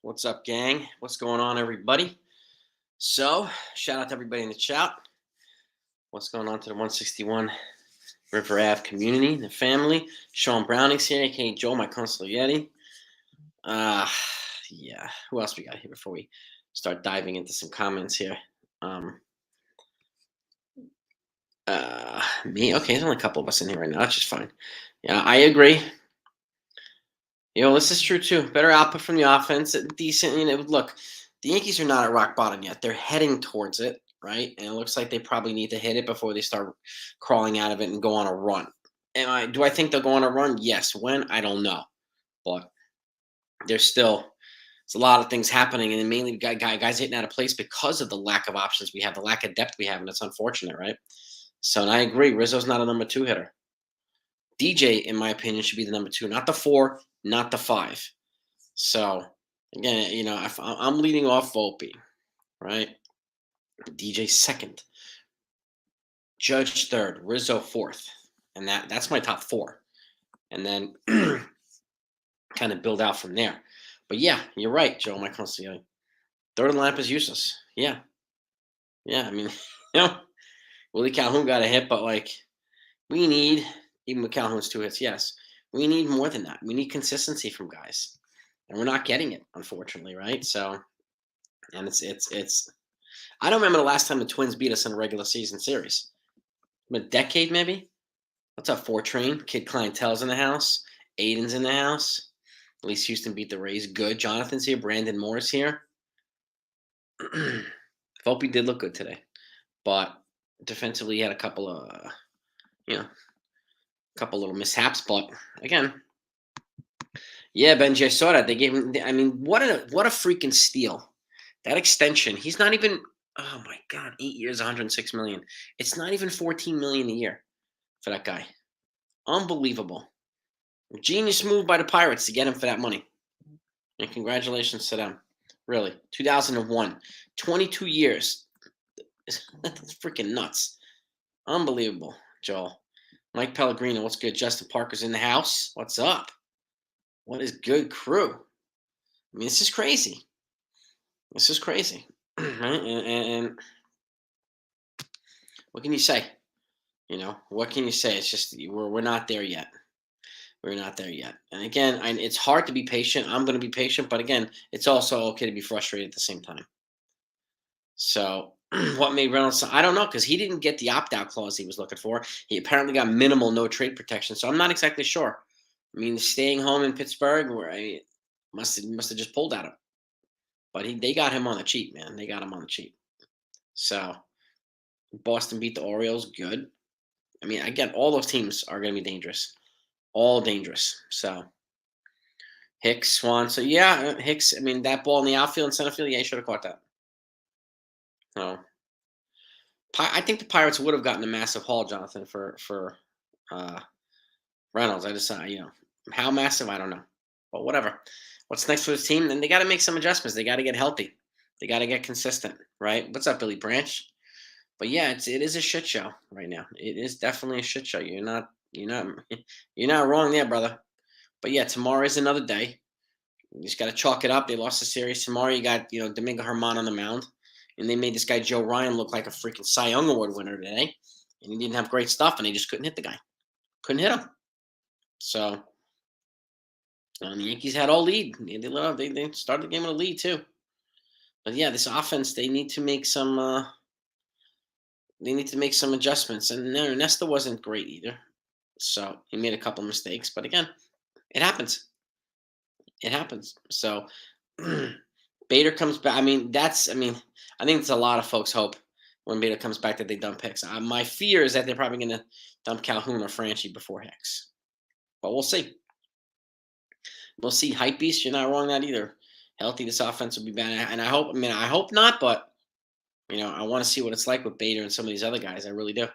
What's up, gang? What's going on, everybody? So, shout out to everybody in the chat. What's going on to the 161 River Ave community, the family? Sean Browning's here, aka Joe, my consigliere. Yeah. Who else we got here before we start diving into some comments here? Me. Okay, there's only a couple of us in here right now. That's just fine. Yeah, I agree. This is true too. Better output from the offense, decent. Look, the Yankees are not at rock bottom yet. They're heading towards it, right? And it looks like they probably need to hit it before they start crawling out of it and go on a run. Do I think they'll go on a run? Yes. When? I don't know. But there's a lot of things happening, and mainly guys hitting out of place because of the lack of options we have, the lack of depth we have, and it's unfortunate, right? So, and I agree. Rizzo's not a number 2 hitter. DJ, in my opinion, should be the number 2, not the 4, not the 5. So, again, if I'm leading off Volpe, right? DJ second, Judge third, Rizzo fourth, and that's my top 4, and then kind of build out from there. But yeah, you're right, Joe. My consigliere. Third lineup is useless. Yeah. I mean, Willie Calhoun got a hit, but we need, even with Calhoun's 2 hits, yes, we need more than that. We need consistency from guys, and we're not getting it, unfortunately, right? So, and it's. I don't remember the last time the Twins beat us in a regular season series. A decade, maybe. What's up, 4-Train? Kid Clientele's in the house. Aiden's in the house. At least Houston beat the Rays. Good. Jonathan's here. Brandon Moore's here. Volpe did look good today, but defensively he had a couple of, couple little mishaps. But again, yeah, Benji, I saw that they gave him. I mean, what a freaking steal! That extension. He's not even. Oh my God, 8 years, 106 million. It's not even 14 million a year for that guy. Unbelievable. Genius move by the Pirates to get him for that money. And congratulations to them. Really. 2001. 22 years. That's freaking nuts. Unbelievable, Joel. Mike Pellegrino, what's good? Justin Parker's in the house. What's up? What is good, crew? I mean, this is crazy. This is crazy. Right? And what can you say? What can you say? It's just we're not there yet. We're not there yet. And again, it's hard to be patient. I'm going to be patient, but again, it's also okay to be frustrated at the same time. So, what made Reynolds? I don't know, because he didn't get the opt-out clause he was looking for. He apparently got minimal no trade protection, so I'm not exactly sure. I mean, staying home in Pittsburgh, where must have just pulled at him. But they got him on the cheap, man. They got him on the cheap. So, Boston beat the Orioles. Good. I mean, again, all those teams are going to be dangerous. All dangerous. So, Hicks, Swan. So, yeah, Hicks, I mean, that ball in the outfield and center field, yeah, he should have caught that. No. I think the Pirates would have gotten a massive haul, Jonathan, for Reynolds. I just, how massive, I don't know. But whatever. What's next for this team? Then they got to make some adjustments. They got to get healthy. They got to get consistent, right? What's up, Billy Branch? But yeah, it is a shit show right now. It is definitely a shit show. You're not wrong there, brother. But yeah, tomorrow is another day. You just got to chalk it up. They lost the series. Tomorrow you got, Domingo Germán on the mound. And they made this guy Joe Ryan look like a freaking Cy Young Award winner today. And he didn't have great stuff, and they just couldn't hit the guy. Couldn't hit him. So the Yankees had all lead. They started the game with a lead too. But yeah, this offense, they need to make some adjustments. And no, Nesta wasn't great either. So he made a couple mistakes. But again, it happens. It happens. So Bader comes back. I think it's a lot of folks' hope when Bader comes back that they dump Hicks. My fear is that they're probably going to dump Calhoun or Franchi before Hicks. But we'll see. We'll see. Hype beast, you're not wrong that either. Healthy, this offense will be bad. And I hope not, but, I want to see what it's like with Bader and some of these other guys. I really do.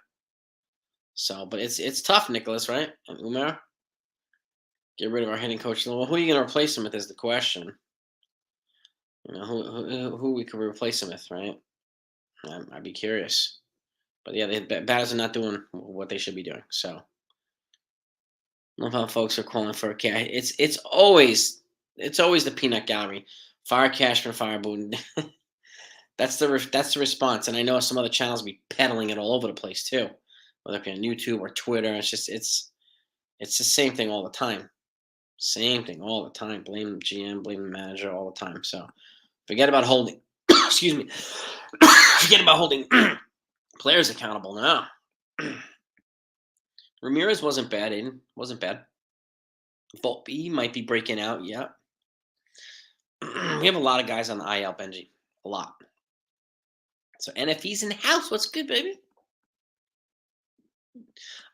So, but it's tough, Nicholas, right? And Umar? Get rid of our hitting coach. Well, who are you going to replace him with is the question. Who we could replace him with, right? I'd be curious. But yeah, the batters are not doing what they should be doing. So, love how folks are calling for a cat. It's always the peanut gallery. Fire Cashman, fire Boone. That's the response, and I know some other channels be peddling it all over the place too, whether it be on YouTube or Twitter. It's the same thing all the time. Same thing all the time. Blame the GM, blame the manager all the time. So forget about holding. Excuse me. Forget about holding players accountable now. Ramirez wasn't bad, Aiden. Wasn't bad. Volpe might be breaking out. Yeah. We have a lot of guys on the IL, Benji. A lot. So NFE's in the house. What's good, baby?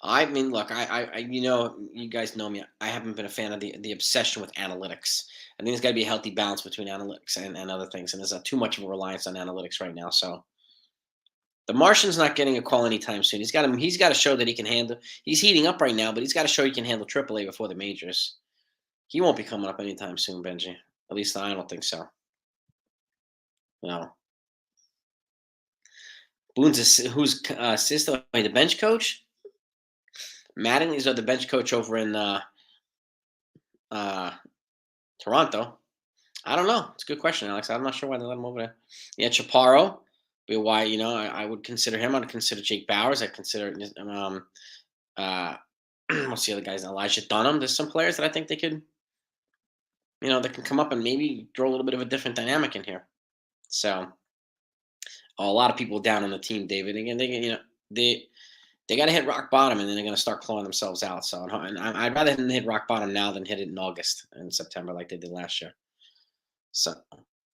I mean, look, you guys know me. I haven't been a fan of the obsession with analytics. I think there's got to be a healthy balance between analytics and other things, and there's too much of a reliance on analytics right now. So the Martian's not getting a call anytime soon. He's got to show that he can handle. He's heating up right now, but he's got to show he can handle AAA before the majors. He won't be coming up anytime soon, Benji. At least I don't think so. No. Who's Sisto, the bench coach? Mattingly's the bench coach over in Toronto. I don't know. It's a good question, Alex. I'm not sure why they let him over there. Yeah, Chaparro. Be why I would consider him. I'd consider Jake Bowers. I consider what's the other guys? Elijah Dunham. There's some players that I think they could that can come up and maybe throw a little bit of a different dynamic in here. So a lot of people down on the team, David. Again, they got to hit rock bottom, and then they're going to start clawing themselves out. So, and I'd rather them hit rock bottom now than hit it in August and September like they did last year. So,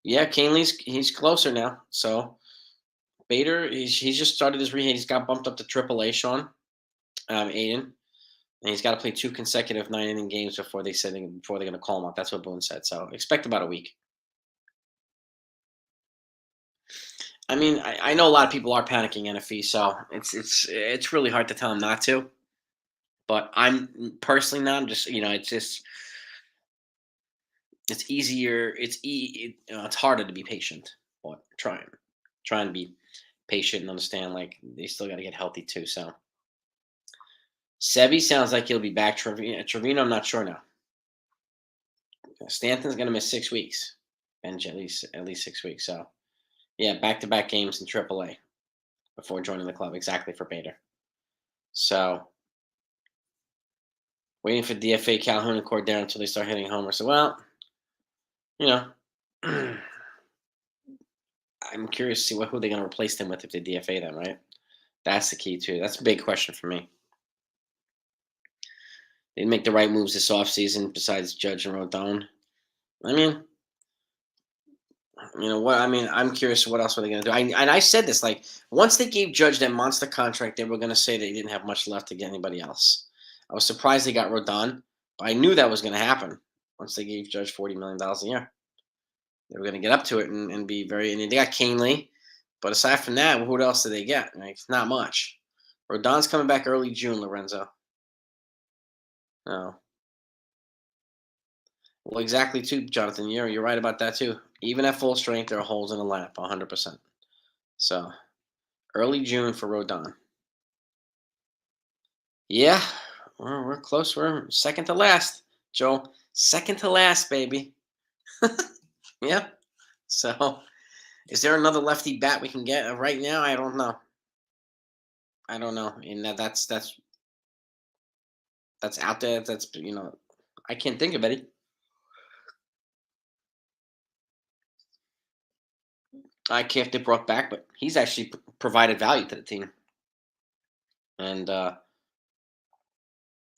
yeah, he's closer now. So, Bader, he's just started his rehab. He's got bumped up to AAA, Sean, Aiden, and he's got to play 2 consecutive 9-inning games before they're going to call him up. That's what Boone said. So, expect about a week. I mean, I know a lot of people are panicking NFE, so it's really hard to tell them not to. But I'm personally not. I'm just it's easier. It's harder to be patient. But trying to be patient and understand like they still got to get healthy too. So Sevi sounds like he'll be back. Trevino, I'm not sure now. Stanton's gonna miss 6 weeks, bench at least 6 weeks. So yeah, back-to-back games in AAA before joining the club. Exactly for Bader. So waiting for DFA Calhoun and Cordero until they start hitting homers. So well, I'm curious to see who they're going to replace them with if they DFA them, right? That's the key too. That's a big question for me. They make the right moves this offseason besides Judge and Rodon. I mean, what? I mean, I'm curious what else are they going to do. I said this, like, once they gave Judge that monster contract, they were going to say they didn't have much left to get anybody else. I was surprised they got Rodon, but I knew that was going to happen once they gave Judge $40 million a year. They were going to get up to it and be very. And they got Canely, but aside from that, who else did they get? Like, not much. Rodon's coming back early June, Lorenzo. No. Well, exactly too, Jonathan. You're right about that too. Even at full strength, there are holes in the lineup, 100%. So, early June for Rodon. Yeah, we're close. We're second to last, Joe. Second to last, baby. Yeah. So, is there another lefty bat we can get right now? I don't know. And that's out there. That's I can't think of any. I can't get brought back, but he's actually provided value to the team. And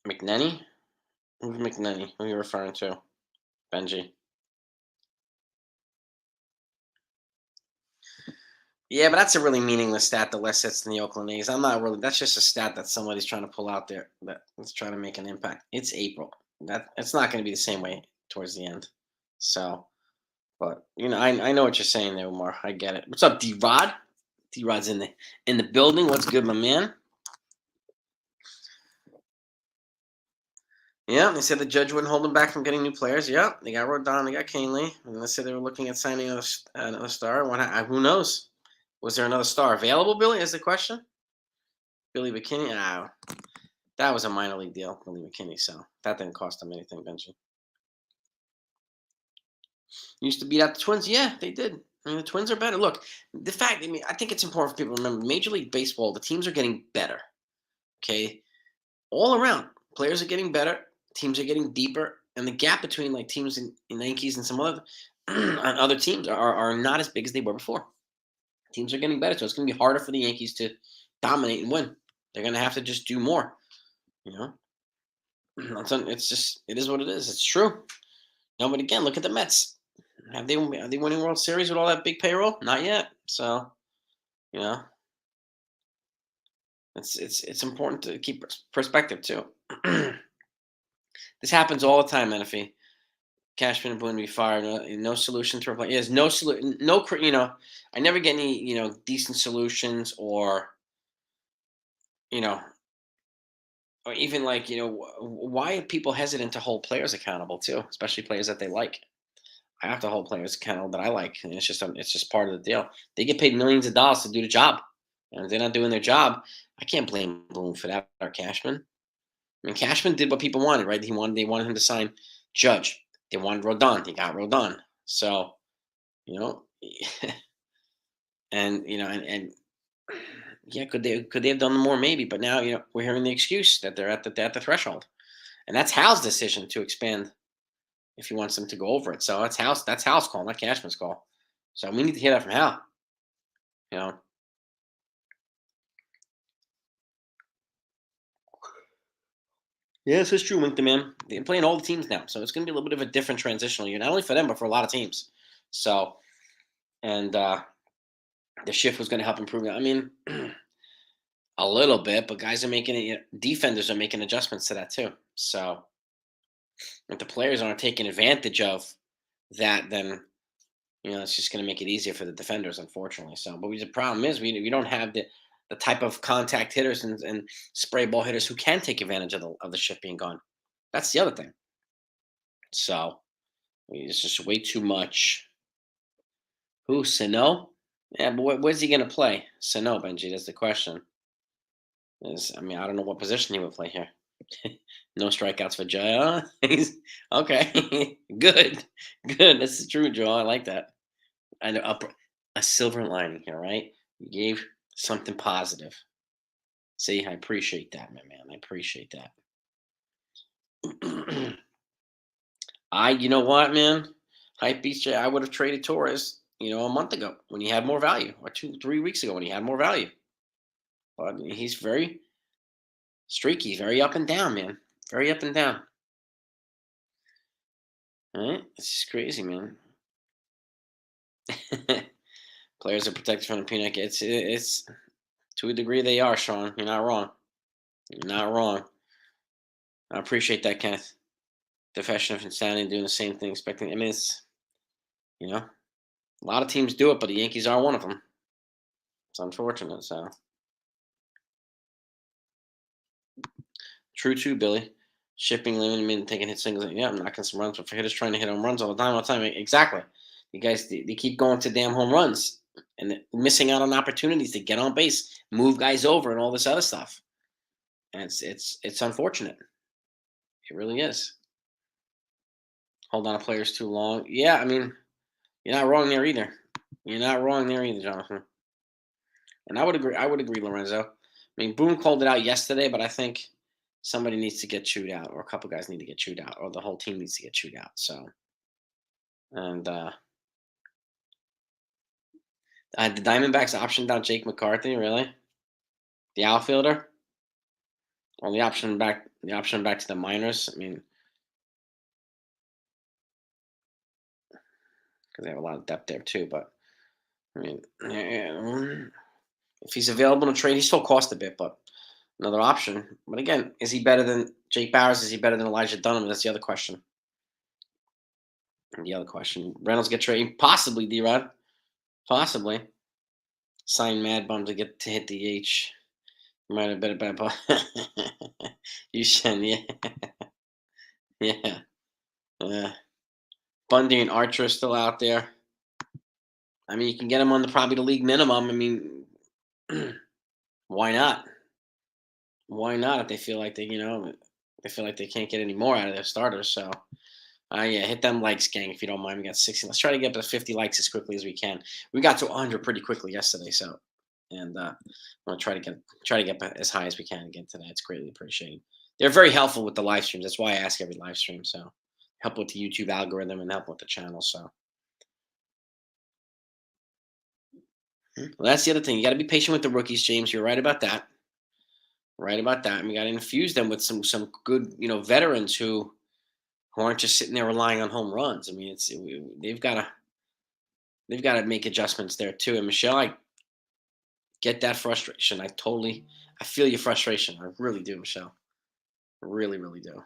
McNenny? Who's McNenny? Who are you referring to? Benji. Yeah, but that's a really meaningless stat. The less hits than the Oakland A's. I'm not really. That's just a stat that somebody's trying to pull out there that's trying to make an impact. It's April. It's not going to be the same way towards the end. So, but I know what you're saying there, Umar. I get it. What's up, D Rod? D Rod's in the building. What's good, my man? Yeah, they said the Judge wouldn't hold them back from getting new players. Yeah, they got Rodon, they got Canely, and they said they were looking at signing another star. Who knows? Was there another star available, Billy, is the question? Billy McKinney? That was a minor league deal, Billy McKinney, so that didn't cost him anything, Benji. Used to beat out the Twins. Yeah, they did. I mean, the Twins are better. Look, the fact. I mean, I think it's important for people to remember. Major League Baseball, the teams are getting better. Okay, all around, players are getting better. Teams are getting deeper, and the gap between like teams in Yankees and some other and other teams are not as big as they were before. Teams are getting better, so it's going to be harder for the Yankees to dominate and win. They're going to have to just do more. You know, it's just it is what it is. It's true. No, but again, look at the Mets. Are they winning World Series with all that big payroll? Not yet. So you know, it's important to keep perspective too. This happens all the time, NFE. Cashman and Boone be fired. No solution to replace. There's no solution. No, I never get any decent solutions you know or even like why are people hesitant to hold players accountable too, especially players that they like. I have to hold players accountable that I like, and it's just part of the deal. They get paid millions of dollars to do the job, and if they're not doing their job, I can't blame Boone for that or Cashman. I mean, Cashman did what people wanted, right? They wanted him to sign Judge. They wanted Rodon. He got Rodon. So you know, and yeah, could they have done more? Maybe, but now we're hearing the excuse that they're at the threshold, and that's Hal's decision to expand if he wants them to go over it. So that's Hal's call, not Cashman's call. So we need to hear that from Hal. You know, yeah, this is true, Wink the man. They're playing all the teams now, so it's going to be a little bit of a different transitional year, not only for them but for a lot of teams. So, and the shift was going to help improve that. I mean, a little bit, but guys are making it. Defenders are making adjustments to that too. So, if the players aren't taking advantage of that, then it's just going to make it easier for the defenders, unfortunately. So, but the problem is we don't have the type of contact hitters and spray ball hitters who can take advantage of the shift being gone. That's the other thing. So, it's just way too much. Who, Sano? Yeah, but where's he going to play? Sano, Benji, that's the question. I mean, I don't know what position he would play here. No strikeouts for Joe. He's okay. Good, good. That's true, Joe. I like that. I know a silver lining here, right? You gave something positive. See, I appreciate that, my man. I appreciate that. You know what, man? Hype beats Jay. I would have traded Torres, a month ago when he had more value, or 2, 3 weeks ago when he had more value. But he's very streaky, very up and down, man. Very up and down. All right? It's just crazy, man. Players are protected from the peanut. It's to a degree they are, Sean. You're not wrong. You're not wrong. I appreciate that, Kenneth. Definition of insanity, doing the same thing, expecting. I mean, it's a lot of teams do it, but the Yankees are one of them. It's unfortunate. So true too, Billy. Shipping limit mean taking hit singles. Yeah, I'm knocking some runs, but for hitters trying to hit home runs all the time. Exactly. You guys, they keep going to damn home runs and missing out on opportunities to get on base, move guys over, and all this other stuff. And it's unfortunate. It really is. Hold on to players too long. Yeah, I mean, you're not wrong there either. You're not wrong there either, Jonathan. And I would agree. I would agree, Lorenzo. I mean, Boone called it out yesterday, but I think somebody needs to get chewed out, or a couple guys need to get chewed out, or the whole team needs to get chewed out. So, and the Diamondbacks optioned out Jake McCarthy. Really, the outfielder, or the option back to the minors. I mean, because they have a lot of depth there too. But I mean, yeah, if he's available to trade, he still cost a bit, but another option. But again, is he better than Jake Bowers? Is he better than Elijah Dunham? That's the other question. And the other question. Reynolds get traded, possibly D-Rod, possibly. Sign Mad Bum to get to hit the H. Might have been a bad ball. You should, yeah, yeah. Bundy and Archer are still out there. I mean, you can get them on probably the league minimum. I mean, why not? Why not if they feel like they feel like they can't get any more out of their starters? So Yeah, hit them likes, gang, if you don't mind. We got 60. Let's try to get to 50 likes as quickly as we can. We got to 100 pretty quickly yesterday, so and I'm gonna try to get as high as we can again today. It's greatly appreciated. They're very helpful with the live streams. That's why I ask every live stream. So help with the YouTube algorithm and help with the channel. So well, that's the other thing. You got to be patient with the rookies, James. You're right about that. Right about that. And we got to infuse them with some good veterans who aren't just sitting there relying on home runs. I mean, they've got to make adjustments there too. And Michelle, I get that frustration. I feel your frustration. I really do, Michelle. I really, really do.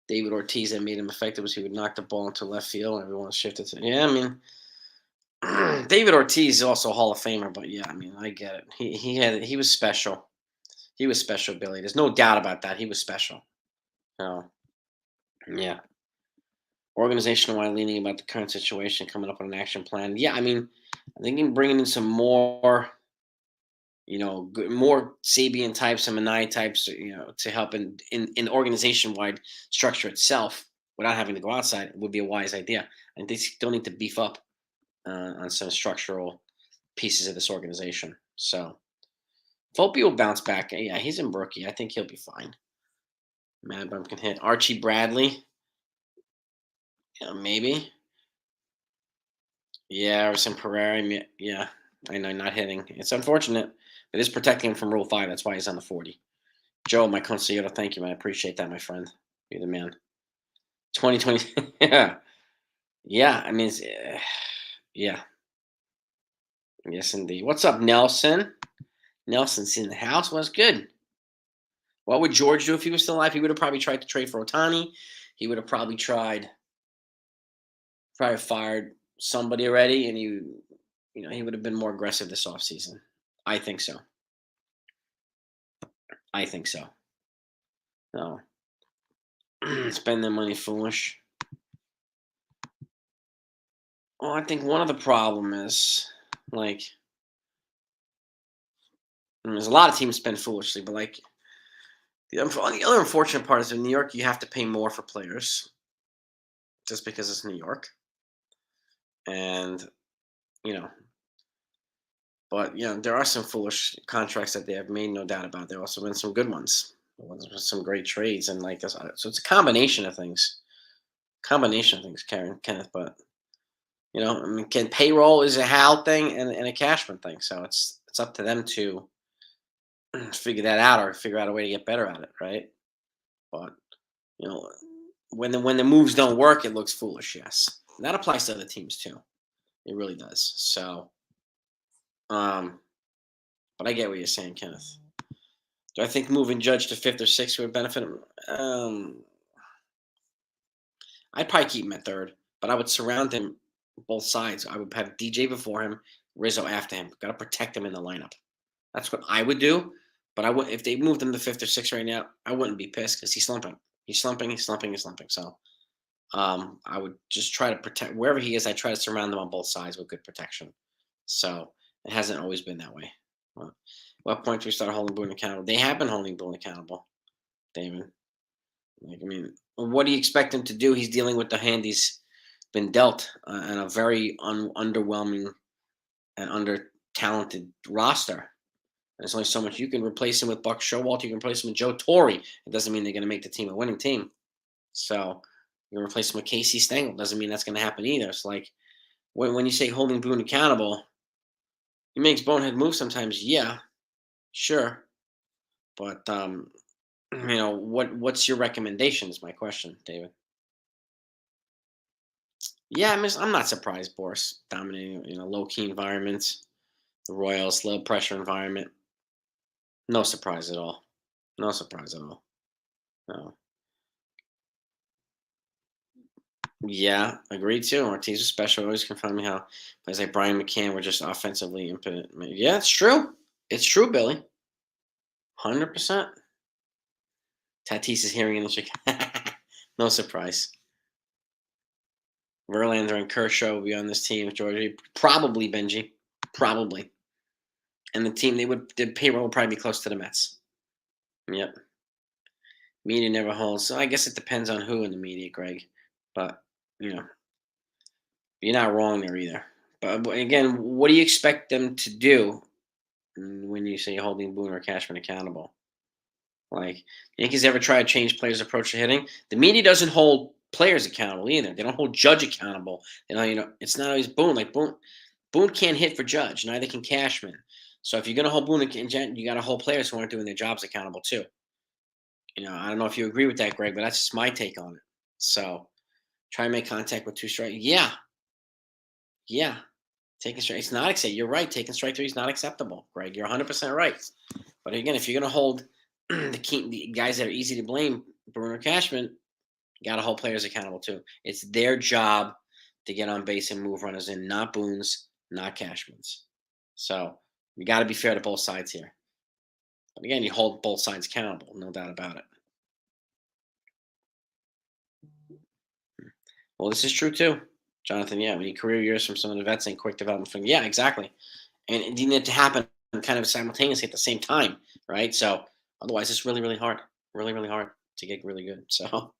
David Ortiz that made him effective was he would knock the ball into left field and everyone shifted to. Yeah, I mean, David Ortiz is also a Hall of Famer, but yeah, I mean, I get it. He was special. He was special, Billy. There's no doubt about that. He was special. So yeah, organizational wide leaning about the current situation, coming up with an action plan. Yeah, I mean, I think in bringing in some more, good, more Sabian types and Manai types, to help in organization wide structure itself without having to go outside would be a wise idea. And they still need to beef up on some structural pieces of this organization. So Volpe will bounce back. Yeah, he's in rookie. I think he'll be fine. Mad Bum can hit. Archie Bradley, yeah, maybe. Yeah, or some Pereira. Yeah, I know, not hitting. It's unfortunate, but it's protecting him from Rule 5. That's why he's on the 40. Joe, my consigliere, thank you, man. I appreciate that, my friend. You're the man. 2020. Yeah. Yeah, I mean, yeah. Yes, indeed. What's up, Nelson? Nelson's in the house. What's good? What would George do if he was still alive? He would have probably tried to trade for Otani. He would have probably fired somebody already, and he would have been more aggressive this offseason. I think so. I think so. No. Spend their money foolish. Well, I think one of the problem is like there's a lot of teams spend foolishly, but like the other unfortunate part is in New York you have to pay more for players just because it's New York, and you know, but there are some foolish contracts that they have made, no doubt about. There have also been some good ones, some great trades, and like this. So it's a Karen Kenneth, but I mean, payroll is a Hal thing and a Cashman thing, so it's up to them to figure that out or figure out a way to get better at it, right? But you know, when the moves don't work, it looks foolish. Yes, and that applies to other teams too. It really does. So, um, but I get what you're saying, Kenneth. Do I think moving Judge to fifth or sixth would benefit him? I'd probably keep him at third, but I would surround him both sides. I would have DJ before him, Rizzo after him. Got to protect him in the lineup. That's what I would do. But I would if they moved him to fifth or sixth right now, I wouldn't be pissed because he's slumping. He's slumping. He's slumping. He's slumping. So I would just try to protect wherever he is. I try to surround him on both sides with good protection. So it hasn't always been that way. Well, what point do we start holding Boone accountable? They have been holding Boone accountable, Damon. Like, I mean, what do you expect him to do? He's dealing with the hand he's been dealt and a very underwhelming and under talented roster. And there's only so much you can replace him with. Buck Showalter. You can replace him with Joe Torre. It doesn't mean they're going to make the team a winning team. So you can replace him with Casey Stengel. Doesn't mean that's going to happen either. It's like when you say holding Boone accountable, he makes bonehead moves sometimes. Yeah, sure, but what's your recommendation? Is my question, David. Yeah, I'm not surprised. Boris dominating, low key environments, the Royals, low pressure environment. No surprise at all. No surprise at all. No. Yeah, agreed too. Ortiz is special. Always confirming how players like Brian McCann were just offensively impotent. Yeah, it's true. It's true, Billy. 100%. Tatis is hearing in the Chicago. No surprise. Verlander and Kershaw will be on this team. Georgia, probably Benji, probably. And the team the payroll will probably be close to the Mets. Yep. Media never holds. So I guess it depends on who in the media, Greg. But you know, you're not wrong there either. But again, what do you expect them to do when you say holding Boone or Cashman accountable? Like, Yankees ever try to change players' approach to hitting? The media doesn't hold players accountable either. They don't hold Judge accountable. It's not always Boone. Like Boone can't hit for Judge. Neither can Cashman. So if you're gonna hold Boone you got to hold players who aren't doing their jobs accountable too. I don't know if you agree with that, Greg, but that's just my take on it. So try and make contact with two strikes. Yeah, yeah. Taking strike. It's not acceptable. You're right. Taking strike three is not acceptable, Greg. You're 100% right. But again, if you're gonna hold the guys that are easy to blame, Bruno Cashman, you got to hold players accountable too. It's their job to get on base and move runners in, not Boone's, not Cashman's. So you got to be fair to both sides here. But again, you hold both sides accountable, no doubt about it. Well, this is true too, Jonathan. Yeah, we need career years from some of the vets and quick development from. Yeah, exactly. And it needed to happen kind of simultaneously at the same time, right? So otherwise, it's really, really hard, really, really hard to get really good. So,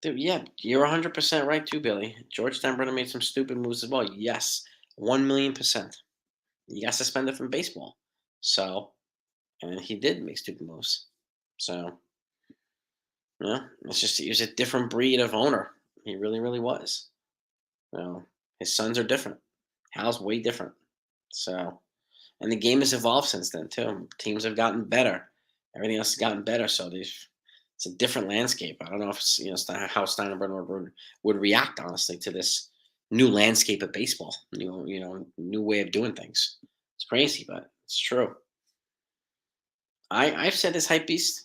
dude, yeah, you're 100% right too, Billy. George Steinbrenner made some stupid moves as well. Yes, 1,000,000%. He got suspended from baseball. So, and he did make stupid moves. So, it's just he was a different breed of owner. He really, really was. His sons are different. Hal's way different. So, and the game has evolved since then too. Teams have gotten better. Everything else has gotten better. So it's a different landscape. I don't know if how Steinbrenner would react honestly to this new landscape of baseball. New way of doing things. It's crazy, but it's true. I've said this hype beast.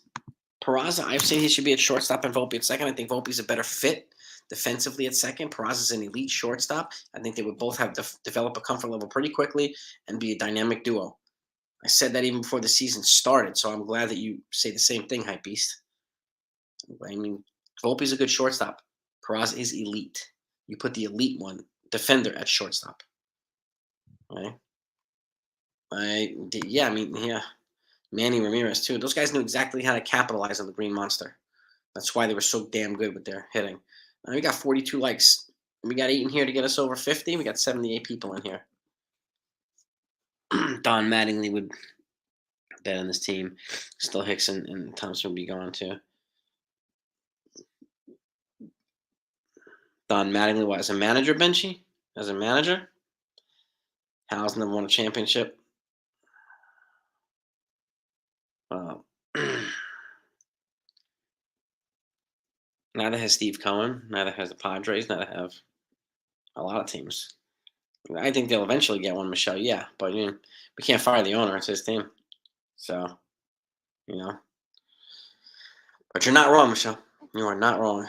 Peraza, I've said he should be at shortstop and Volpe at second. I think Volpe's a better fit defensively at second. Peraza's an elite shortstop. I think they would both have develop a comfort level pretty quickly and be a dynamic duo. I said that even before the season started, so I'm glad that you say the same thing, hype beast. I mean, Volpe's a good shortstop. Peraza is elite. You put the elite one defender at shortstop. Right? Yeah, I mean, yeah. Manny Ramirez too. Those guys knew exactly how to capitalize on the Green Monster. That's why they were so damn good with their hitting. We got 42 likes. We got 8 in here to get us over 50. We got 78 people in here. Don Mattingly would bet on this team. Still Hicks and Thompson would be gone too. Don Mattingly, what, as a manager, Benchy? As a manager? Hal's never won a championship. Neither has Steve Cohen. Neither has the Padres. Neither have a lot of teams. I think they'll eventually get one, Michelle. Yeah, but we can't fire the owner. It's his team. So, you know. But you're not wrong, Michelle. You are not wrong.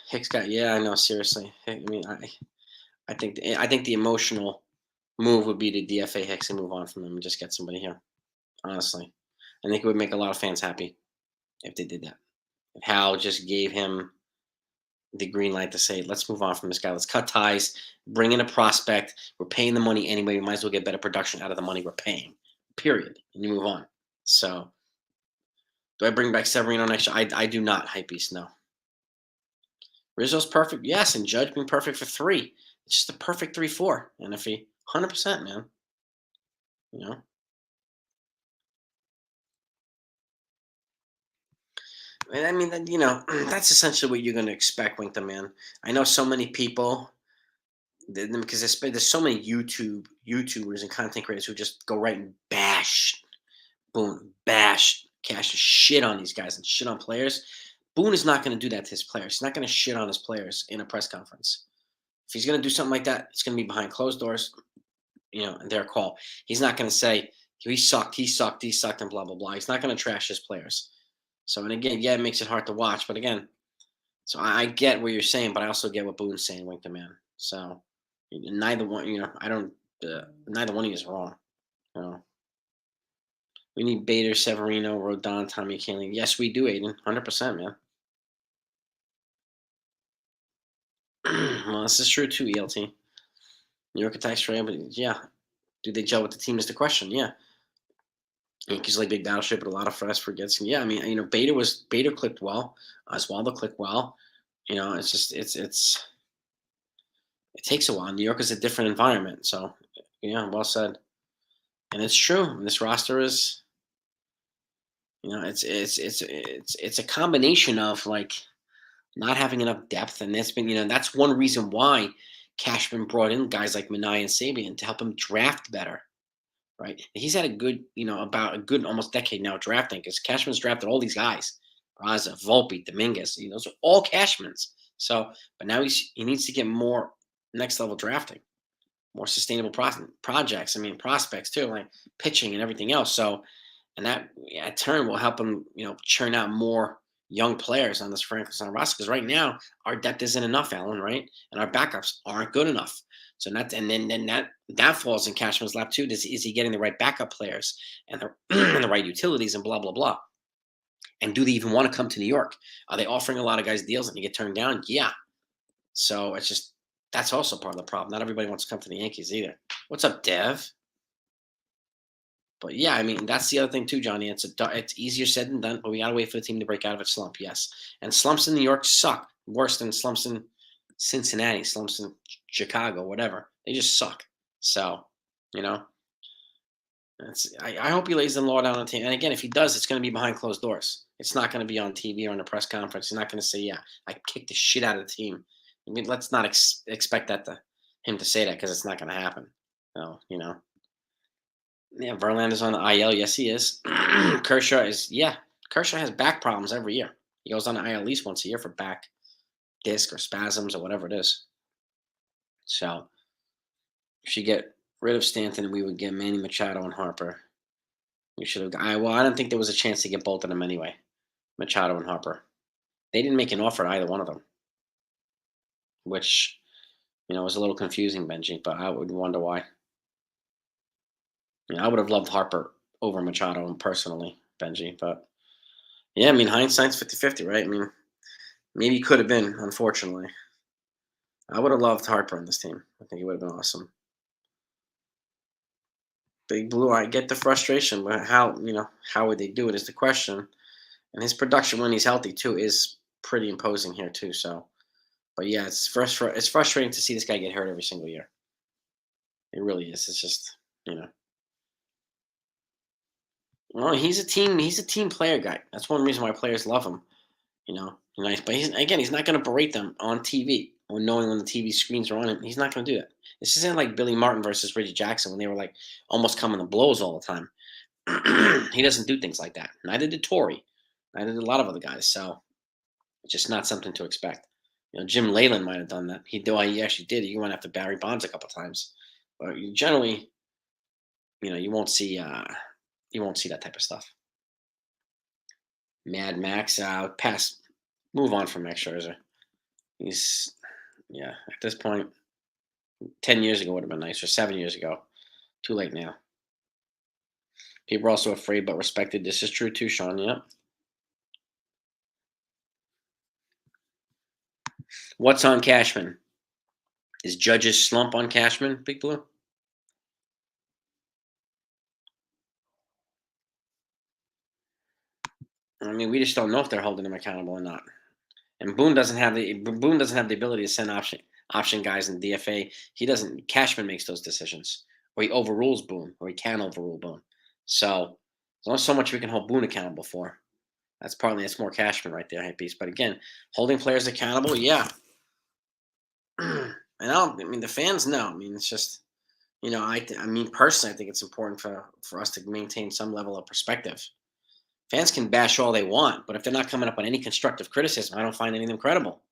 Hicks got. Yeah, I know. Seriously, I mean, I think the emotional move would be to DFA Hicks and move on from him and just get somebody here. Honestly, I think it would make a lot of fans happy if they did that. If Hal just gave him the green light to say, let's move on from this guy. Let's cut ties, bring in a prospect. We're paying the money anyway. We might as well get better production out of the money we're paying. Period. And you move on. So, do I bring back Severino next year? I do not, Hypebeast, no. Rizzo's perfect, yes, and Judge being perfect for 3. It's just a perfect 3-4. And if he 100%, man. You know. I mean, that's essentially what you're going to expect, Winkta, man. I know so many people, because there's so many YouTubers and content creators who just go right and bash Boone, bash, cash shit on these guys and shit on players. Boone is not going to do that to his players. He's not going to shit on his players in a press conference. If he's going to do something like that, it's going to be behind closed doors, their call. He's not going to say, he sucked, and blah, blah, blah. He's not going to trash his players. So, and again, yeah, it makes it hard to watch. But again, so I get what you're saying, but I also get what Boone's saying, Wink the Man. So, neither one, neither one of you is wrong. We need Bader, Severino, Rodon, Tommy Kaling. Yes, we do, Aiden. 100%, man. Well, this is true too, ELT. New York attacks Trey, but yeah. Do they gel with the team is the question, yeah. Yankees like big battleship, but a lot of press forgets. Yeah, I mean, Bader clicked well, Oswaldo clicked well. It's just it takes a while. New York is a different environment, so yeah, well said. And it's true. This roster is, it's a combination of like not having enough depth, and that's one reason why Cashman brought in guys like Minaya and Sabian to help him draft better. Right? He's had a good, about a good almost decade now drafting because Cashman's drafted all these guys, Raza, Volpe, Dominguez. Those are all Cashmans. So, but now he needs to get more next level drafting, more sustainable projects. I mean, prospects too, like pitching and everything else. So, and that in turn will help him, churn out more young players on this Franklin Center roster. Because right now our depth isn't enough, Alan, right? And our backups aren't good enough. So not, and then that falls in Cashman's lap too. Is he getting the right backup players and the and the right utilities and blah blah blah? And do they even want to come to New York? Are they offering a lot of guys deals and you get turned down? Yeah. So it's just that's also part of the problem. Not everybody wants to come to the Yankees either. What's up, Dev? But yeah, I mean that's the other thing too, Johnny. It's easier said than done, but we gotta wait for the team to break out of its slump. Yes, and slumps in New York suck worse than slumps in Cincinnati, slumps in Chicago, whatever. They just suck. So, you know, I hope he lays the law down on the team. And again, if he does, it's going to be behind closed doors. It's not going to be on TV or in a press conference. He's not going to say, "Yeah, I kicked the shit out of the team." I mean, let's not expect him to say that because it's not going to happen. No, yeah, Verlander's on the IL. Yes, he is. Kershaw is, yeah. Kershaw has back problems every year. He goes on the IL at least once a year for back disc or spasms or whatever it is. So if you get rid of Stanton, we would get Manny Machado and Harper. We should have. I don't think there was a chance to get both of them anyway. Machado and Harper. They didn't make an offer at either one of them, which was a little confusing, Benji. But I would wonder why. I would have loved Harper over Machado personally, Benji. But yeah, I mean, hindsight's 50-50, right? I mean, maybe it could have been, unfortunately. I would have loved Harper on this team. I think it would have been awesome. Big Blue, I get the frustration, but how would they do it is the question. And his production when he's healthy too is pretty imposing here too. So, but yeah, it's frustrating to see this guy get hurt every single year. It really is. It's just you know. Well, he's a team player guy. That's one reason why players love him. Nice, but he's not going to berate them on TV or knowing when the TV screens are on him. He's not going to do that. This isn't like Billy Martin versus Reggie Jackson when they were like almost coming to blows all the time. He doesn't do things like that. Neither did Torrey. Neither did a lot of other guys. So it's just not something to expect. Jim Leyland might have done that. He actually did. He went after Barry Bonds a couple times, but generally, you won't see that type of stuff. Mad Max, pass, move on from Max Scherzer. He's, yeah, at this point, 10 years ago would have been nice, or 7 years ago. Too late now. People are also afraid but respected. This is true too, Sean. Yep. What's on Cashman? Is Judge's slump on Cashman, Big Blue? I mean, we just don't know if they're holding him accountable or not. And Boone doesn't have the ability to send option guys in DFA. He doesn't. Cashman makes those decisions, or he overrules Boone, or he can overrule Boone. So there's only so much we can hold Boone accountable for. That's more Cashman right there, piece. But again, holding players accountable, yeah. And I mean, the fans know. I mean, it's just I mean, personally, I think it's important for us to maintain some level of perspective. Fans can bash all they want, but if they're not coming up on any constructive criticism, I don't find any of them credible.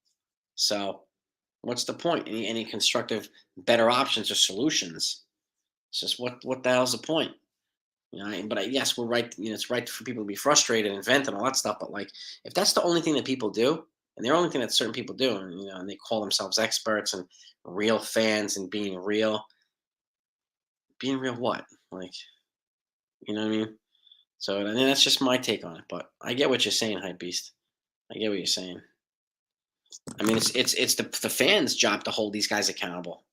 So, what's the point? Any constructive, better options or solutions? It's just what the hell's the point? But yes, we're right. It's right for people to be frustrated and vent and all that stuff. But like, if that's the only thing that people do, and the only thing that certain people do, and they call themselves experts and real fans and being real what? Like, you know what I mean? So I mean, that's just my take on it. But I get what you're saying, hype beast. I get what you're saying. I mean, it's the fans' job to hold these guys accountable.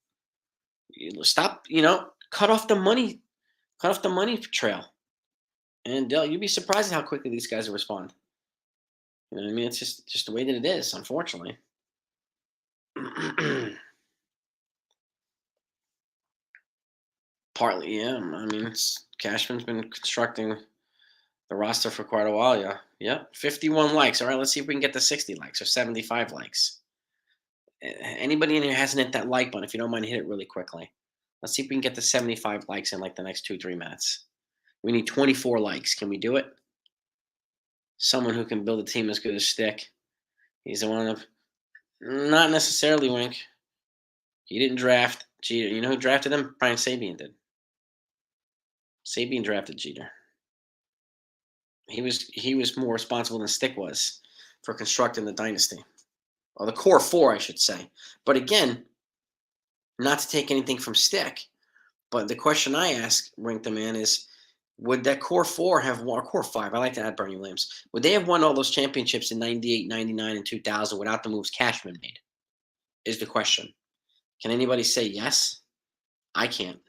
Stop, cut off the money trail. And you'd be surprised at how quickly these guys will respond. You know what I mean? It's just the way that it is, unfortunately. Partly, yeah. I mean, Cashman's been constructing the roster for quite a while, yeah. Yep. 51 likes. All right, let's see if we can get to 60 likes or 75 likes. Anybody in here hasn't hit that like button, if you don't mind, hit it really quickly. Let's see if we can get to 75 likes in like the next 2, 3 minutes. We need 24 likes. Can we do it? Someone who can build a team as good as Stick. He's the one of not necessarily Wink. He didn't draft Jeter. You know who drafted him? Brian Sabian did. Sabian drafted Jeter. He was more responsible than Stick was for constructing the dynasty. Or the core four, I should say. But again, not to take anything from Stick, but the question I ask Rink the Man is, would that core four have won, or core five? I like to add Bernie Williams. Would they have won all those championships in 98, 99, and 2000 without the moves Cashman made? Is the question. Can anybody say yes? I can't.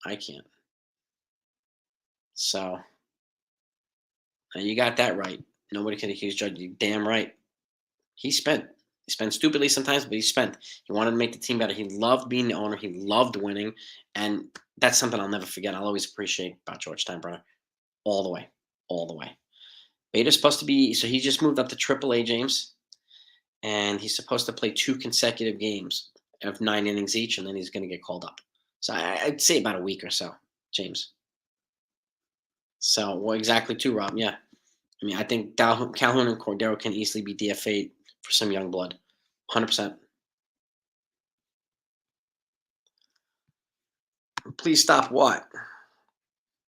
I can't. So, you got that right. Nobody can accuse Judge. You damn right. He spent. He spent stupidly sometimes, but he spent. He wanted to make the team better. He loved being the owner. He loved winning, and that's something I'll never forget. I'll always appreciate about George Steinbrenner all the way, all the way. Bader's supposed to be. So he just moved up to AAA, James, and he's supposed to play 2 consecutive games of 9 innings each, and then he's going to get called up. So I'd say about a week or so, James. So well, exactly two, Rob. Yeah, I mean, I think Calhoun and Cordero can easily be DFA'd for some young blood. 100%. Please stop what?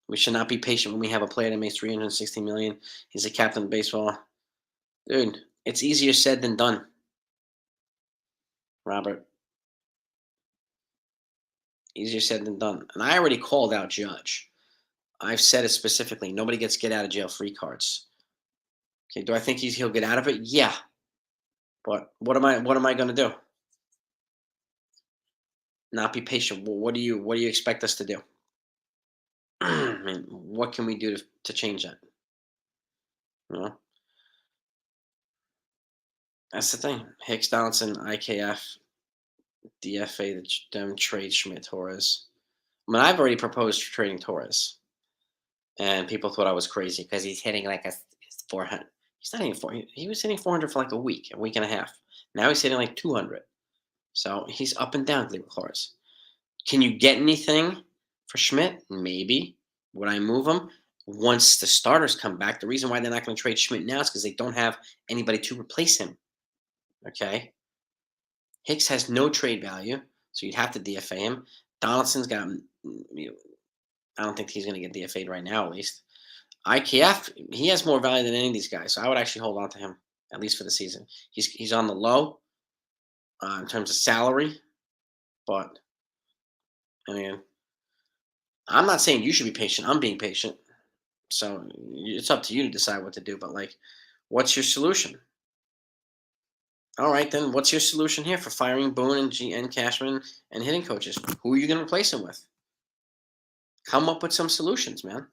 We should not be patient when we have a player that makes 360 million. He's a captain of baseball. Dude, it's easier said than done, Robert. Easier said than done. And I already called out Judge. I've said it specifically. Nobody gets get out of jail free cards. Okay, do I think he'll get out of it? Yeah. But what am I gonna do? Not be patient. What do you expect us to do? I mean, what can we do to change that? You know? That's the thing. Hicks, Donaldson, IKF, DFA, them trade Schmidt, Torres. I mean, I've already proposed trading Torres, and people thought I was crazy because he's hitting like a 400. He's not hitting 400. He was hitting 400 for like a week and a half. Now he's hitting like 200. So he's up and down, Gleyber Torres. Can you get anything for Schmidt? Maybe. Would I move him? Once the starters come back, the reason why they're not going to trade Schmidt now is because they don't have anybody to replace him. Okay. Hicks has no trade value, so you'd have to DFA him. Donaldson's got, I don't think he's going to get DFA'd right now, at least. IKF, he has more value than any of these guys, so I would actually hold on to him, at least for the season. He's on the low in terms of salary, but, I mean, I'm not saying you should be patient. I'm being patient. So it's up to you to decide what to do. But, like, what's your solution? All right, then what's your solution here for firing Boone and Cashman and hitting coaches? Who are you going to replace him with? Come up with some solutions, man.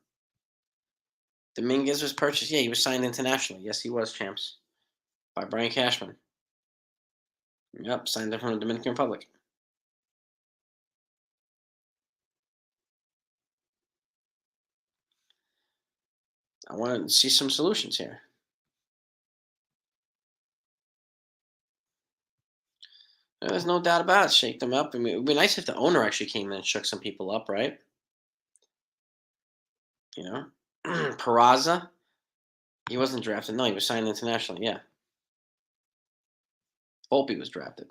Dominguez was purchased. Yeah, he was signed internationally. Yes, he was, champs. By Brian Cashman. Yep, signed him from the Dominican Republic. I want to see some solutions here. There's no doubt about it. Shake them up. I mean, it would be nice if the owner actually came in and shook some people up, right? You know, Peraza, he wasn't drafted. No, he was signed internationally. Yeah, Volpe was drafted.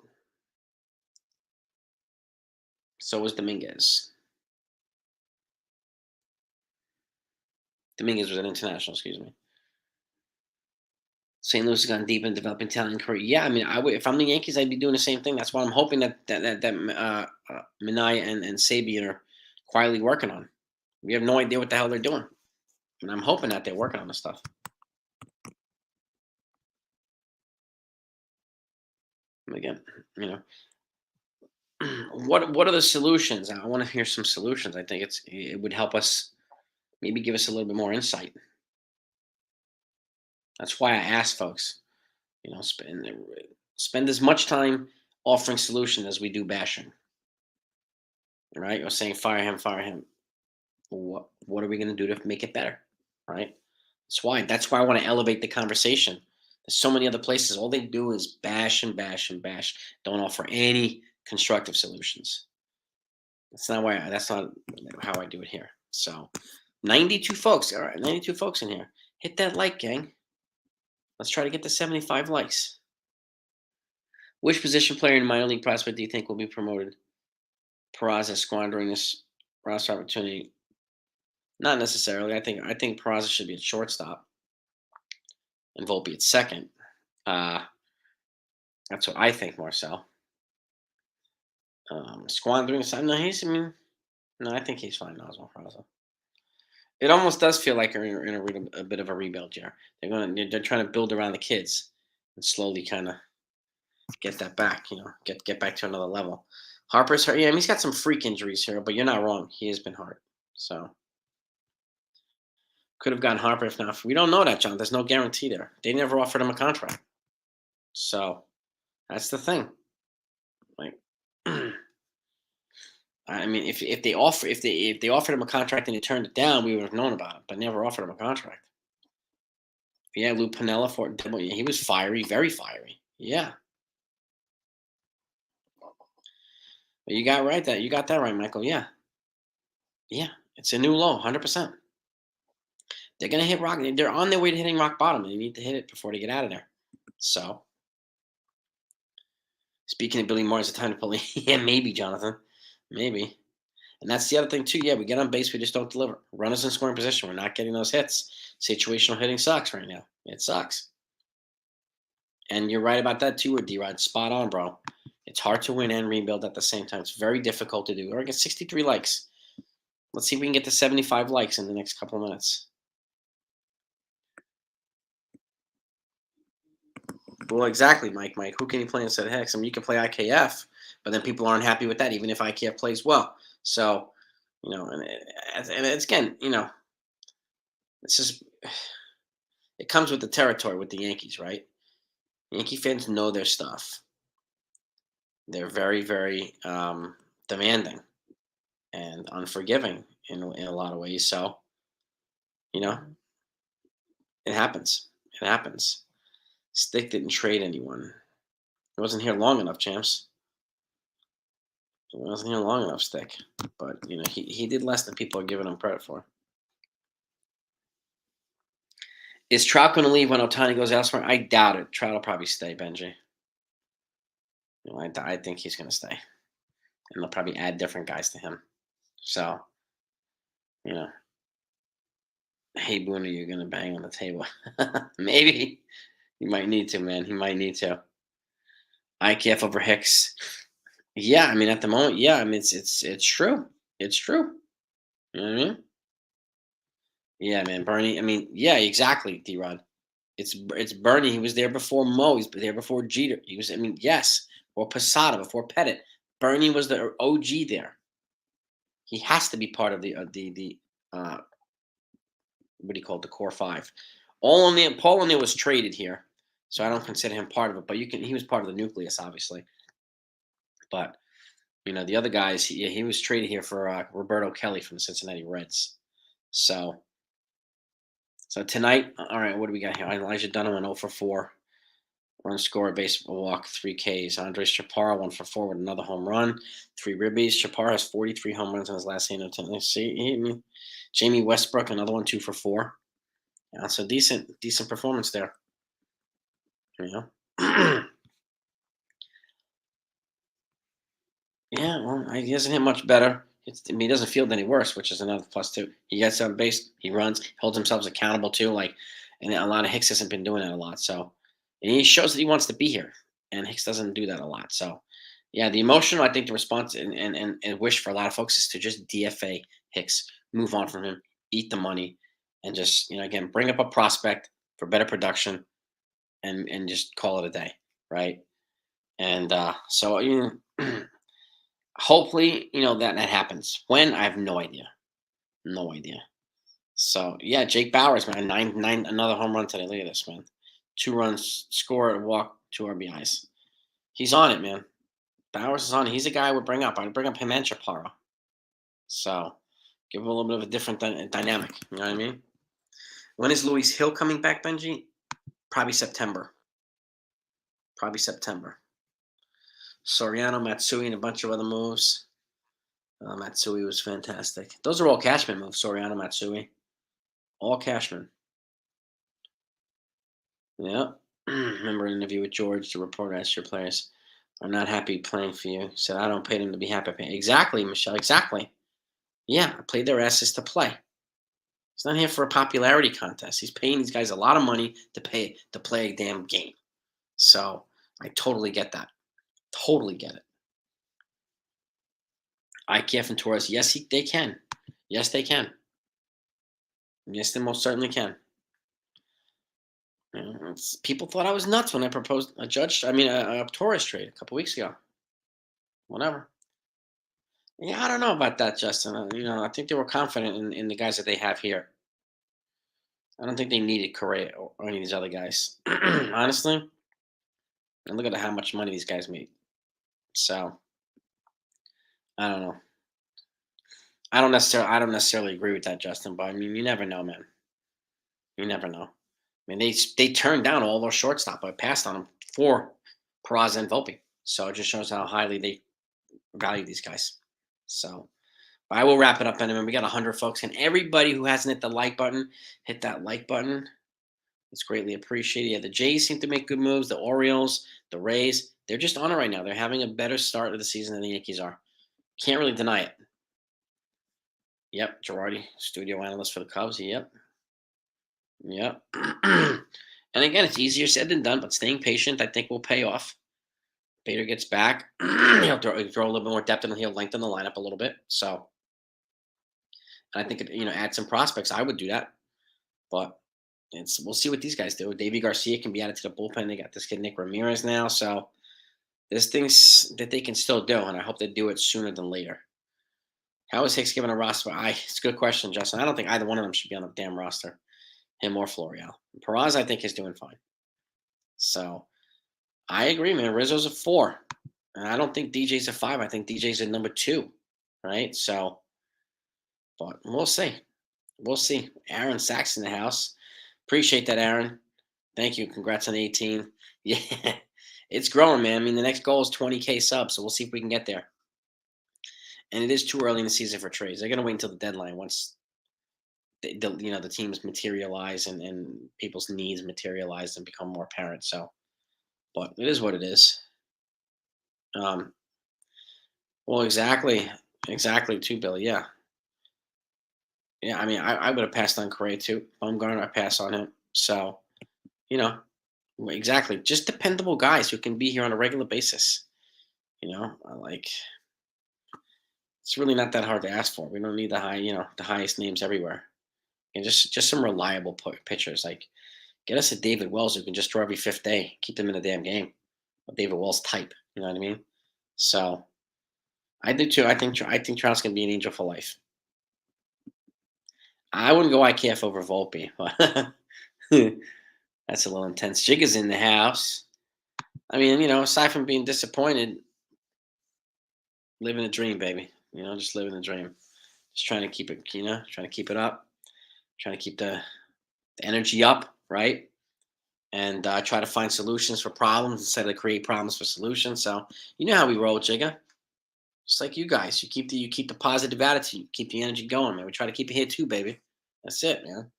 So was Dominguez. Dominguez was an international. Excuse me. St. Louis has gone deep in developing talent in Korea. Yeah, I mean, I would if I'm the Yankees, I'd be doing the same thing. That's why I'm hoping that Minaya and Sabian are quietly working on. We have no idea what the hell they're doing, and I'm hoping that they're working on this stuff. And again, you know, what are the solutions? I want to hear some solutions. I think it would help us Maybe give us a little bit more insight. That's why I ask folks, spend as much time offering solution as we do bashing, right? Or saying fire him, fire him. What are we going to do to make it better, right? That's why I want to elevate the conversation. There's so many other places. All they do is bash and bash and bash. Don't offer any constructive solutions. That's not how I do it here. So 92 folks. All right, 92 folks in here. Hit that like, gang. Let's try to get to 75 likes. Which position player in minor league prospect do you think will be promoted? Peraza squandering this roster opportunity. Not necessarily. I think Peraza should be at shortstop and Volpe at second. Uh, that's what I think, Marcel. Squandering aside, no, no, I think he's fine now, Oswald Peraza. It almost does feel like we're in a bit of a rebuild year. They're trying to build around the kids and slowly kind of get that back. Get back to another level. Harper's hurt. Yeah, I mean, he's got some freak injuries here, but you're not wrong. He has been hurt. So could have gotten Harper if not. We don't know that, John. There's no guarantee there. They never offered him a contract. So that's the thing. Like, I mean, if they offered him a contract and he turned it down, we would have known about it. But never offered him a contract. Yeah, Lou Pinella for yeah, he was fiery, very fiery. Yeah, but you got that right, Michael. Yeah, yeah, it's a new low, 100%. They're gonna hit rock. They're on their way to hitting rock bottom, and they need to hit it before they get out of there. So, speaking of Billy Moore's, the time to pull in. Yeah, maybe Jonathan, maybe. And that's the other thing too. Yeah, we get on base, we just don't deliver. Runners in scoring position, we're not getting those hits. Situational hitting sucks right now. It sucks. And you're right about that too, with D-Rod. Spot on, bro. It's hard to win and rebuild at the same time. It's very difficult to do. We're get 63 likes. Let's see if we can get to 75 likes in the next couple of minutes. Well, exactly, Mike. Mike, who can you play instead of Hicks? I mean, you can play IKF, but then people aren't happy with that, even if IKF plays well. So, and it's again, it's just it comes with the territory with the Yankees, right? Yankee fans know their stuff. They're very, very demanding and unforgiving in a lot of ways. So, you know, it happens. It happens. Stick didn't trade anyone. He wasn't here long enough, champs. He wasn't here long enough, Stick. But he did less than people are giving him credit for. Is Trout going to leave when Otani goes elsewhere? I doubt it. Trout will probably stay, Benji. I think he's going to stay, and they'll probably add different guys to him. So, hey Boone, are you going to bang on the table? Maybe. He might need to, man. He might need to. IKF over Hicks. Yeah, I mean, at the moment, yeah, I mean, it's true. It's true. You know what I mean? Yeah, man, Bernie. I mean, yeah, exactly, D-Rod. It's Bernie. He was there before Mo. He's there before Jeter. He was. I mean, yes, or Posada before Pettit. Bernie was the OG there. He has to be part of the what do you call it, the core five. Paul O'Neill was traded here, so I don't consider him part of it. But he was part of the nucleus, obviously. But the other guys, he was traded here for Roberto Kelly from the Cincinnati Reds. So tonight, all right, what do we got here? Elijah Dunham 0 for 4. Run score, base walk, 3 Ks. Andres Chaparro 1 for 4 with another home run, 3 ribbies. Chaparro has 43 home runs in his last 8 attempts. Let's see, Jamie Westbrook another one, 2 for 4. Yeah, so decent performance there. Yeah, well, he doesn't hit much better. He doesn't feel any worse, which is another plus too. He gets on base, he runs, holds himself accountable too. And a lot of Hicks hasn't been doing that a lot. So, and he shows that he wants to be here, and Hicks doesn't do that a lot. So, yeah, the emotional, I think the response and wish for a lot of folks is to just DFA Hicks, move on from him, eat the money, and just again bring up a prospect for better production, and just call it a day, right? And so hopefully, that happens. When, I have no idea. No idea. So yeah, Jake Bowers, man, nine, another home run today. Look at this, man. 2 runs, score, a walk, 2 RBIs. He's on it, man. Bowers is on it. He's a guy I would bring up. I'd bring up him and Chaparro. So give him a little bit of a different dynamic. You know what I mean? When is Luis Hill coming back, Benji? Probably September. Probably September. Soriano, Matsui, and a bunch of other moves. Matsui was fantastic. Those are all Cashman moves. Soriano, Matsui, all Cashman. Yeah. Remember an interview with George, the reporter asked your players are not happy playing for you. He said, I don't pay them to be happy paying. Exactly, Michelle. Exactly. Yeah, I played their asses to play. He's not here for a popularity contest. He's paying these guys a lot of money to play a damn game. So I totally get that. Totally get it. IKF and Torres, yes, they can. Yes, they can. Yes, they most certainly can. You know, people thought I was nuts when I proposed a Torres trade a couple weeks ago. Whatever. Yeah, I don't know about that, Justin. I think they were confident in the guys that they have here. I don't think they needed Correa or any of these other guys. Honestly, and look at how much money these guys make. So I don't know. I don't necessarily agree with that, Justin. But I mean, you never know, man. You never know. I mean, they turned down all their shortstop. I passed on them for Peraza and Volpe. So it just shows how highly they value these guys. So, but I will wrap it up, anyway. We got 100 folks, and everybody who hasn't hit the like button, hit that like button. It's greatly appreciated. Yeah, the Jays seem to make good moves. The Orioles, the Rays, they're just on it right now. They're having a better start of the season than the Yankees are. Can't really deny it. Yep, Girardi, studio analyst for the Cubs. Yep, yep. And again, it's easier said than done, but staying patient, I think, will pay off. Bader gets back. He'll throw a little bit more depth and he'll lengthen the lineup a little bit. So, and I think add some prospects. I would do that, but we'll see what these guys do. Davey Garcia can be added to the bullpen. They got this kid Nick Ramirez now, so there's things that they can still do, and I hope they do it sooner than later. How is Hicks given a roster? It's a good question, Justin. I don't think either one of them should be on the damn roster, him or Florial. Perez, I think, is doing fine. So I agree, man. Rizzo's a 4, and I don't think DJ's a 5. I think DJ's a number 2, right? So, but we'll see. We'll see. Aaron Sachs in the house. Appreciate that, Aaron. Thank you. Congrats on 18. Yeah, it's growing, man. I mean, the next goal is 20K subs, so we'll see if we can get there. And it is too early in the season for trades. They're going to wait until the deadline once the teams materialize and people's needs materialize and become more apparent. So, but it is what it is. Um, well, exactly, too, Billy. Yeah, yeah. I mean, I would have passed on Correa too. Bumgarner, I pass on him. So, you know, exactly. Just dependable guys who can be here on a regular basis. It's really not that hard to ask for. We don't need the highest names everywhere. And just some reliable pitchers. Like, get us a David Wells who can just throw every 5th day, keep them in a damn game. A David Wells type. You know what I mean? So I do too. I think Trout's gonna be an angel for life. I wouldn't go IKF over Volpe, but that's a little intense. Jig is in the house. I mean, aside from being disappointed, living a dream, baby. Just living the dream. Just trying to keep it, trying to keep it up, trying to keep the energy up, right? And try to find solutions for problems instead of create problems for solutions. So you know how we roll, Jigga. Just like you guys, you keep the positive attitude, you keep the energy going, man. We try to keep it here too, baby. That's it, man.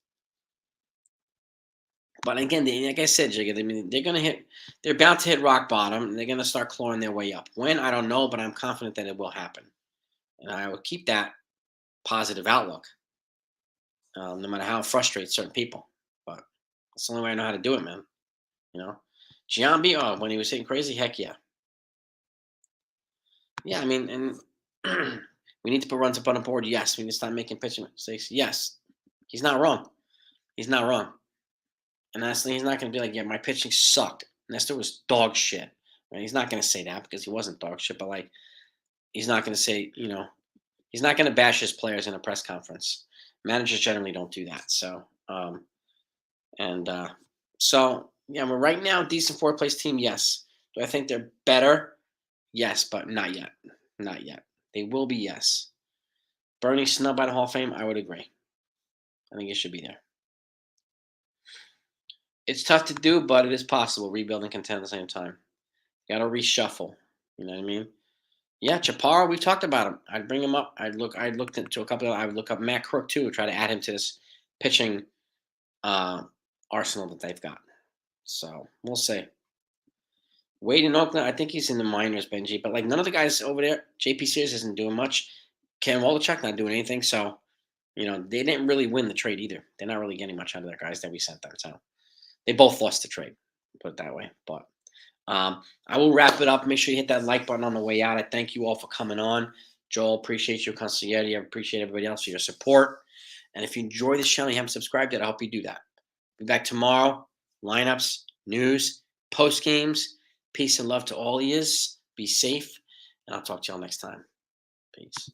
But again, like I said, Jigga, I mean, they're about to hit rock bottom, and they're gonna start clawing their way up. When, I don't know, but I'm confident that it will happen, and I will keep that positive outlook, no matter how it frustrates certain people. But that's the only way I know how to do it, man. You know, Giambi, when he was hitting crazy, heck yeah, yeah. I mean, and we need to put runs up on the board. Yes, we need to start making pitching mistakes. Yes, he's not wrong. He's not wrong. And honestly, he's not going to be like, yeah, my pitching sucked. Nestor was dog shit. Right? He's not going to say that because he wasn't dog shit. But like, he's not going to say, he's not going to bash his players in a press conference. Managers generally don't do that. So, and so yeah, but right now, decent fourth place team. Yes. Do I think they're better? Yes, but not yet. Not yet. They will be. Yes. Bernie snub by the Hall of Fame. I would agree. I think it should be there. It's tough to do, but it is possible. Rebuild and contend at the same time. Got to reshuffle. You know what I mean? Yeah, Chaparro. We've talked about him. I'd bring him up. I'd look. I looked into a couple. I would look up Matt Crook too. Try to add him to this pitching uh, arsenal that they've got. So we'll see. Wade in Oakland. I think he's in the minors, Benji. But like none of the guys over there. JP Sears isn't doing much. Ken Wolochuk not doing anything. So they didn't really win the trade either. They're not really getting much out of their guys that we sent them. So they both lost the trade. Put it that way. But I will wrap it up. Make sure you hit that like button on the way out. I thank you all for coming on. Joel, appreciate you, Consigliere. I appreciate everybody else for your support. And if you enjoy this channel, you haven't subscribed yet, I hope you do that. Be back tomorrow. Lineups, news, post games. Peace and love to all yous. Be safe. And I'll talk to y'all next time. Peace.